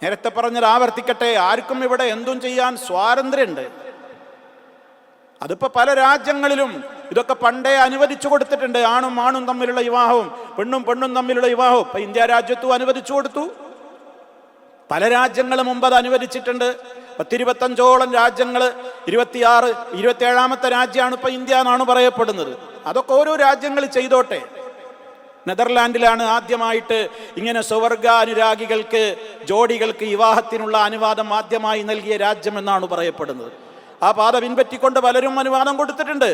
നേരത്തെ പറഞ്ഞത് ആവർത്തിക്കട്ടെ, ആർക്കും ഇവിടെ എന്തും ചെയ്യാൻ സ്വാതന്ത്ര്യമുണ്ട്. അതിപ്പോ പല രാജ്യങ്ങളിലും ഇതൊക്കെ പണ്ടേ അനുവദിച്ചു കൊടുത്തിട്ടുണ്ട്. ആണും ആണും തമ്മിലുള്ള വിവാഹവും പെണ്ണും പെണ്ണും തമ്മിലുള്ള വിവാഹവും ഇപ്പൊ ഇന്ത്യ രാജ്യത്തും അനുവദിച്ചു കൊടുത്തു. പല രാജ്യങ്ങളും മുമ്പ് അത് അനുവദിച്ചിട്ടുണ്ട്. 10-25ഓളം രാജ്യങ്ങൾ, 27ാമത്തെ രാജ്യമാണ് ഇപ്പൊ ഇന്ത്യ എന്നാണ് പറയപ്പെടുന്നത്. അതൊക്കെ ഓരോ രാജ്യങ്ങൾ ചെയ്തോട്ടെ. നെതർലാൻഡിലാണ് ആദ്യമായിട്ട് ഇങ്ങനെ സ്വവർഗാനുരാഗികൾക്ക്, ജോഡികൾക്ക് വിവാഹത്തിനുള്ള അനുവാദം ആദ്യമായി നൽകിയ രാജ്യം എന്നാണ് പറയപ്പെടുന്നത്. ആ പാത പിൻപറ്റിക്കൊണ്ട് പലരും അനുവാദം കൊടുത്തിട്ടുണ്ട്.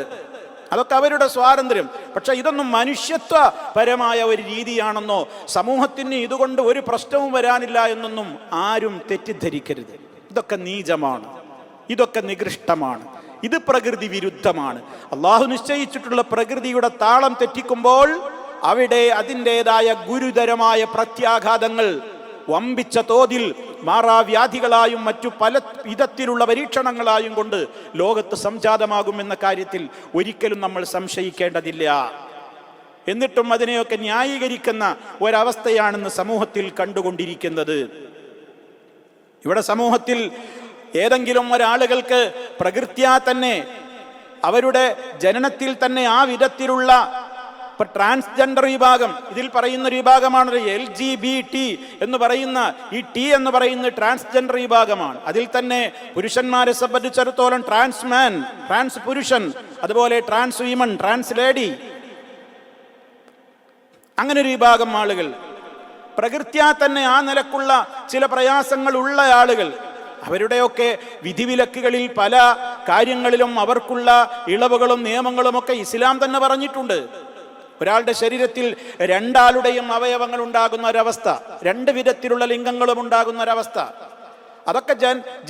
അതൊക്കെ അവരുടെ സ്വാതന്ത്ര്യം. പക്ഷെ ഇതൊന്നും മനുഷ്യത്വപരമായ ഒരു രീതിയാണെന്നോ സമൂഹത്തിന് ഇതുകൊണ്ട് ഒരു പ്രശ്നവും വരാനില്ല എന്നൊന്നും ആരും തെറ്റിദ്ധരിക്കരുത്. ഇതൊക്കെ നീചമാണ്, ഇതൊക്കെ നികൃഷ്ടമാണ്, ഇത് പ്രകൃതി വിരുദ്ധമാണ്. അള്ളാഹു നിശ്ചയിച്ചിട്ടുള്ള പ്രകൃതിയുടെ താളം തെറ്റിക്കുമ്പോൾ അവിടെ അതിൻ്റെതായ ഗുരുതരമായ പ്രത്യാഘാതങ്ങൾ വമ്പിച്ച തോതിൽ മാറാവ്യാധികളായും മറ്റു പല വിധത്തിലുള്ള പരീക്ഷണങ്ങളായും കൊണ്ട് ലോകത്ത് സംജാതമാകുമെന്ന കാര്യത്തിൽ ഒരിക്കലും നമ്മൾ സംശയിക്കേണ്ടതില്ല. എന്നിട്ടും അതിനെയൊക്കെ ന്യായീകരിക്കുന്ന ഒരവസ്ഥയാണെന്ന് സമൂഹത്തിൽ കണ്ടുകൊണ്ടിരിക്കുന്നത്. ഇവിടെ സമൂഹത്തിൽ ഏതെങ്കിലും ഒരാളുകൾക്ക് പ്രകൃത്യാ തന്നെ അവരുടെ ജനനത്തിൽ തന്നെ ആ വിധത്തിലുള്ള ട്രാൻസ്ജെൻഡർ വിഭാഗം, ഇതിൽ പറയുന്ന ഒരു വിഭാഗമാണ് LGBT എന്ന് പറയുന്ന, ഈ ടി എന്ന് പറയുന്ന ട്രാൻസ്ജെൻഡർ വിഭാഗമാണ്. അതിൽ തന്നെ പുരുഷന്മാരെ സംബന്ധിച്ചിടത്തോളം ട്രാൻസ്മാൻ, ട്രാൻസ് പുരുഷൻ, അതുപോലെ ട്രാൻസ് വിമൺ, ട്രാൻസ് ലേഡി, അങ്ങനെ ഒരു വിഭാഗം ആളുകൾ. പ്രകൃത്യാ തന്നെ ആ നിലക്കുള്ള ചില പ്രയാസങ്ങൾ ഉള്ള ആളുകൾ, അവരുടെയൊക്കെ വിധിവിലക്കുകളിൽ പല കാര്യങ്ങളിലും അവർക്കുള്ള ഇളവുകളും നിയമങ്ങളും ഒക്കെ ഇസ്ലാം തന്നെ പറഞ്ഞിട്ടുണ്ട്. ഒരാളുടെ ശരീരത്തിൽ രണ്ടാളുടെയും അവയവങ്ങൾ ഉണ്ടാകുന്ന ഒരവസ്ഥ, രണ്ട് വിധത്തിലുള്ള ലിംഗങ്ങളും ഉണ്ടാകുന്ന ഒരവസ്ഥ, അതൊക്കെ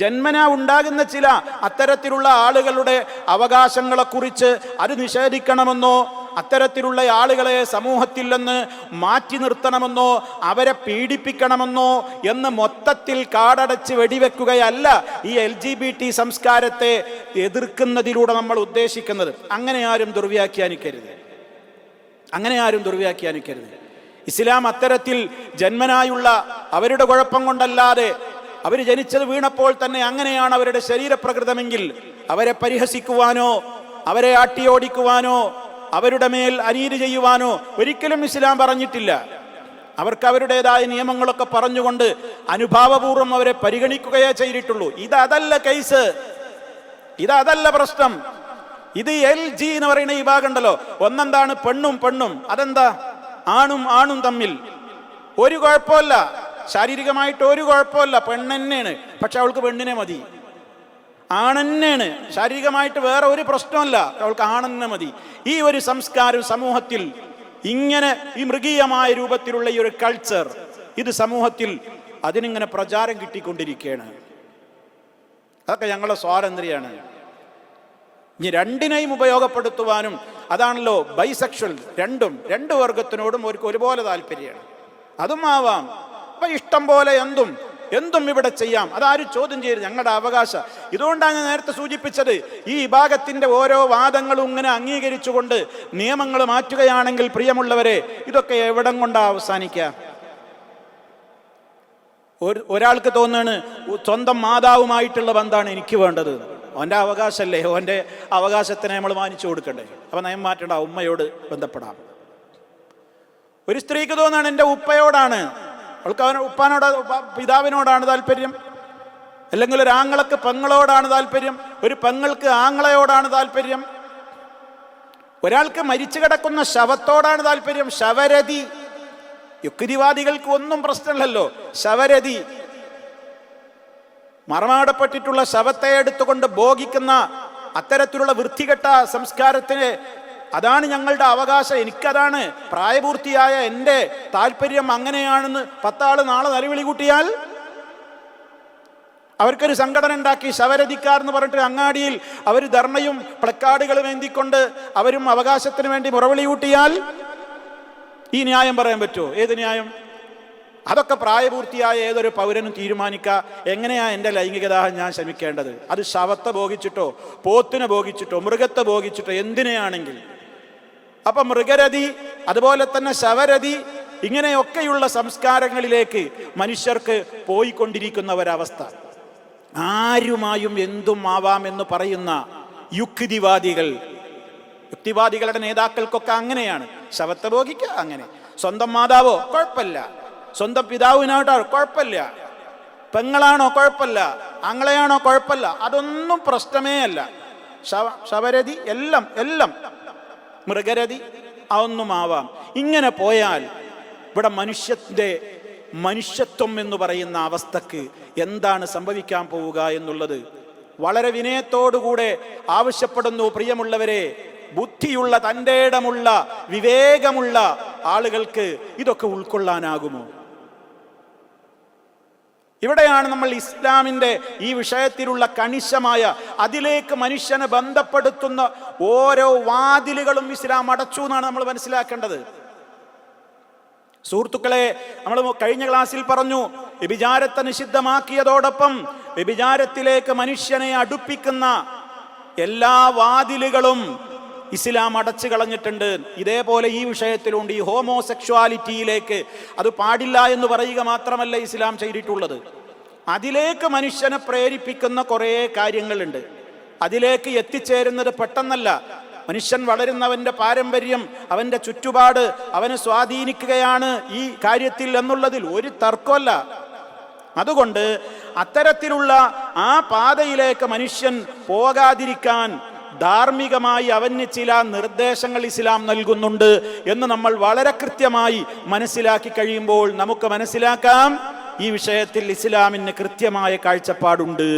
ജന്മനാ ഉണ്ടാകുന്ന ചില അത്തരത്തിലുള്ള ആളുകളുടെ അവകാശങ്ങളെക്കുറിച്ച് അത് നിഷേധിക്കണമെന്നോ അത്തരത്തിലുള്ള ആളുകളെ സമൂഹത്തിൽ നിന്ന് മാറ്റി നിർത്തണമെന്നോ അവരെ പീഡിപ്പിക്കണമെന്നോ എന്ന് മൊത്തത്തിൽ കാടടച്ച് വെടിവെക്കുകയല്ല ഈ LGBT സംസ്കാരത്തെ എതിർക്കുന്നതിലൂടെ നമ്മൾ ഉദ്ദേശിക്കുന്നത്. അങ്ങനെ ആരും ദുർവ്യാഖ്യാനിക്കരുത്, അങ്ങനെ ആരും ദുർവ്യാഖ്യാനിക്കരുത്. ഇസ്ലാം അത്തരത്തിൽ ജന്മനായുള്ള അവരുടെ കുഴപ്പം കൊണ്ടല്ലാതെ, അവർ ജനിച്ചത് വീണപ്പോൾ തന്നെ അങ്ങനെയാണ് അവരുടെ ശരീരപ്രകൃതമെങ്കിൽ അവരെ പരിഹസിക്കുവാനോ അവരെ ആട്ടിയോടിക്കുവാനോ അവരുടെ മേൽ അനീതി ചെയ്യുവാനോ ഒരിക്കലും ഇസ്ലാം പറഞ്ഞിട്ടില്ല. അവർക്ക് അവരുടേതായ നിയമങ്ങളൊക്കെ പറഞ്ഞുകൊണ്ട് അനുഭാവപൂർവ്വം അവരെ പരിഗണിക്കുകയേ ചെയ്തിട്ടുള്ളൂ. ഇതല്ല കേസ്, ഇതല്ല പ്രശ്നം. ഇത് LG എന്ന് പറയുന്ന ഈ ഭാഗം ഉണ്ടല്ലോ, ഒന്നെന്താണ് പെണ്ണും പെണ്ണും, അതെന്താ ആണും ആണും തമ്മിൽ ഒരു കുഴപ്പമില്ല, ശാരീരികമായിട്ട് ഒരു കുഴപ്പമില്ല, പെണ്ണെന്നെയാണ്, പക്ഷെ അവൾക്ക് പെണ്ണിനെ മതി. ആണെന്നെയാണ്, ശാരീരികമായിട്ട് വേറെ ഒരു പ്രശ്നമല്ല, അവൾക്ക് ആണെന്നെ മതി. ഈ ഒരു സംസ്കാരം സമൂഹത്തിൽ ഇങ്ങനെ ഈ മൃഗീയമായ രൂപത്തിലുള്ള ഈ ഒരു കൾച്ചർ, ഇത് സമൂഹത്തിൽ അതിനിങ്ങനെ പ്രചാരം കിട്ടിക്കൊണ്ടിരിക്കുകയാണ്. അതൊക്കെ ഞങ്ങളുടെ സ്വാതന്ത്ര്യമാണ്. ഇനി രണ്ടിനെയും ഉപയോഗപ്പെടുത്തുവാനും, അതാണല്ലോ ബൈസെക്ഷൽ, രണ്ട് വർഗത്തിനോടും ഒരുപോലെ താല്പര്യമാണ്. അതും ആവാം. അപ്പൊ ഇഷ്ടം പോലെ എന്തും ഇവിടെ ചെയ്യാം, അതാരും ചോദ്യം ചെയ്യരുത്, ഞങ്ങളുടെ അവകാശം. ഇതുകൊണ്ടാണ് ഞാൻ നേരത്തെ സൂചിപ്പിച്ചത്, ഈ വിഭാഗത്തിന്റെ ഓരോ വാദങ്ങളും ഇങ്ങനെ അംഗീകരിച്ചുകൊണ്ട് നിയമങ്ങൾ മാറ്റുകയാണെങ്കിൽ പ്രിയമുള്ളവരെ, ഇതൊക്കെ എവിടം കൊണ്ടാ അവസാനിക്കുക? ഒരാൾക്ക് തോന്നാണ് സ്വന്തം മാതാവുമായിട്ടുള്ള ബന്ധമാണ് എനിക്ക് വേണ്ടത്. അവൻ്റെ അവകാശമല്ലേ, അവൻ്റെ അവകാശത്തിനെ നമ്മൾ മാനിച്ചു കൊടുക്കണ്ടേ? അപ്പൊ നയം മാറ്റേണ്ട, ഉമ്മയോട് ബന്ധപ്പെടാം. ഒരു സ്ത്രീക്ക് തോന്നാണ് എൻ്റെ ഉപ്പയോടാണ്, അവൾക്ക് ഉപ്പാനോട് പിതാവിനോടാണ് താല്പര്യം, അല്ലെങ്കിൽ ഒരു ആങ്ങളക്ക് പെങ്ങളോടാണ് താല്പര്യം, ഒരു പെങ്ങൾക്ക് ആങ്ങളയോടാണ് താല്പര്യം, ഒരാൾക്ക് മരിച്ചു കിടക്കുന്ന ശവത്തോടാണ് താല്പര്യം. ശവരതി, യുക്തിവാദികൾക്ക് ഒന്നും പ്രശ്നമില്ലല്ലോ. ശവരതി, മറമാടപ്പെട്ടിട്ടുള്ള ശവത്തെ എടുത്തുകൊണ്ട് ഭോഗിക്കുന്ന അത്തരത്തിലുള്ള വൃത്തികെട്ട സംസ്കാരത്തിന് അതാണ് ഞങ്ങളുടെ അവകാശം, എനിക്കതാണ് പ്രായപൂർത്തിയായ എൻ്റെ താല്പര്യം അങ്ങനെയാണെന്ന് 10 ആള് നാളെ നിലവിളി കൂട്ടിയാൽ അവർക്കൊരു സംഘടന ഉണ്ടാക്കി ശവരതിക്കാർ എന്ന് പറഞ്ഞിട്ട് അങ്ങാടിയിൽ അവർ ധർണയും പ്ലക്കാർഡുകളും ഏന്തിക്കൊണ്ട് അവരും അവകാശത്തിന് വേണ്ടി മുറവിളി കൂട്ടിയാൽ ഈ ന്യായം പറയാൻ പറ്റുമോ? ഏത് ന്യായം? അതൊക്കെ പ്രായപൂർത്തിയായ ഏതൊരു പൗരനും തീരുമാനിക്കുക, എങ്ങനെയാ എൻ്റെ ലൈംഗികത ഞാൻ ശമിക്കേണ്ടത്. അത് ശവത്തെ ഭോഗിച്ചിട്ടോ പോത്തിനെ ഭോഗിച്ചിട്ടോ മൃഗത്തെ ഭോഗിച്ചിട്ടോ എന്തിനെയാണെങ്കിൽ. അപ്പൊ മൃഗരതി, അതുപോലെ തന്നെ ശവരതി, ഇങ്ങനെയൊക്കെയുള്ള സംസ്കാരങ്ങളിലേക്ക് മനുഷ്യർക്ക് പോയിക്കൊണ്ടിരിക്കുന്ന ഒരവസ്ഥ. ആരുമായും എന്തും ആവാമെന്ന് പറയുന്ന യുക്തിവാദികളുടെ നേതാക്കൾക്കൊക്കെ അങ്ങനെയാണ്. ശവത്തെ ഭോഗിക്കുക അങ്ങനെ, സ്വന്തം മാതാവോ കുഴപ്പമില്ല, സ്വന്തം പിതാവിനോട്ടോ കുഴപ്പമില്ല, പെങ്ങളാണോ കുഴപ്പമില്ല, ആങ്ങളെയാണോ കുഴപ്പമില്ല, അതൊന്നും പ്രശ്നമേ അല്ല. ശവരതി എല്ലാം മൃഗരതി അതൊന്നും ആവാം. ഇങ്ങനെ പോയാൽ ഇവിടെ മനുഷ്യത്വം എന്ന് പറയുന്ന അവസ്ഥക്ക് എന്താണ് സംഭവിക്കാൻ പോവുക എന്നുള്ളത് വളരെ വിനയത്തോടുകൂടെ ആവശ്യപ്പെടുന്നു. പ്രിയമുള്ളവരെ, ബുദ്ധിയുള്ള, തൻ്റെ ഇടമുള്ള, വിവേകമുള്ള ആളുകൾക്ക് ഇതൊക്കെ ഉൾക്കൊള്ളാനാകുമോ? ഇവിടെയാണ് നമ്മൾ ഇസ്ലാമിൻ്റെ ഈ വിഷയത്തിലുള്ള കണിശമായ, അതിലേക്ക് മനുഷ്യനെ ബന്ധപ്പെടുത്തുന്ന ഓരോ വാതിലുകളും ഇസ്ലാം അടച്ചു എന്നാണ് നമ്മൾ മനസ്സിലാക്കേണ്ടത്. സുഹൃത്തുക്കളെ, നമ്മൾ കഴിഞ്ഞ ക്ലാസ്സിൽ പറഞ്ഞു, വ്യഭിചാരത്തെ നിഷിദ്ധമാക്കിയതോടൊപ്പം വ്യഭിചാരത്തിലേക്ക് മനുഷ്യനെ അടുപ്പിക്കുന്ന എല്ലാ വാതിലുകളും ഇസ്ലാം അടച്ചു കളഞ്ഞിട്ടുണ്ട്. ഇതേപോലെ ഈ വിഷയത്തിലുണ്ട്. ഈ ഹോമോസെക്ഷുവാലിറ്റിയിലേക്ക്, അത് പാടില്ല എന്ന് പറയുക മാത്രമല്ല ഇസ്ലാം ചെയ്തിട്ടുള്ളത്, അതിലേക്ക് മനുഷ്യനെ പ്രേരിപ്പിക്കുന്ന കുറേ കാര്യങ്ങളുണ്ട്. അതിലേക്ക് എത്തിച്ചേരുന്നത് പെട്ടെന്നല്ല. മനുഷ്യൻ വളരുന്നവൻ്റെ പാരമ്പര്യം, അവൻ്റെ ചുറ്റുപാട് അവനെ സ്വാധീനിക്കുകയാണ് ഈ കാര്യത്തിൽ എന്നുള്ളതിൽ ഒരു തർക്കമല്ല. അതുകൊണ്ട് അത്തരത്തിലുള്ള ആ പാതയിലേക്ക് മനുഷ്യൻ പോകാതിരിക്കാൻ ധാർമ്മികമായി അവന് ചില നിർദ്ദേശങ്ങൾ ഇസ്ലാം നൽകുന്നുണ്ട് എന്ന് നമ്മൾ വളരെ കൃത്യമായി മനസ്സിലാക്കി കഴിയുമ്പോൾ നമുക്ക് മനസ്സിലാക്കാം, ഈ വിഷയത്തിൽ ഇസ്ലാമിന് കൃത്യമായ കാഴ്ചപ്പാടുണ്ട്.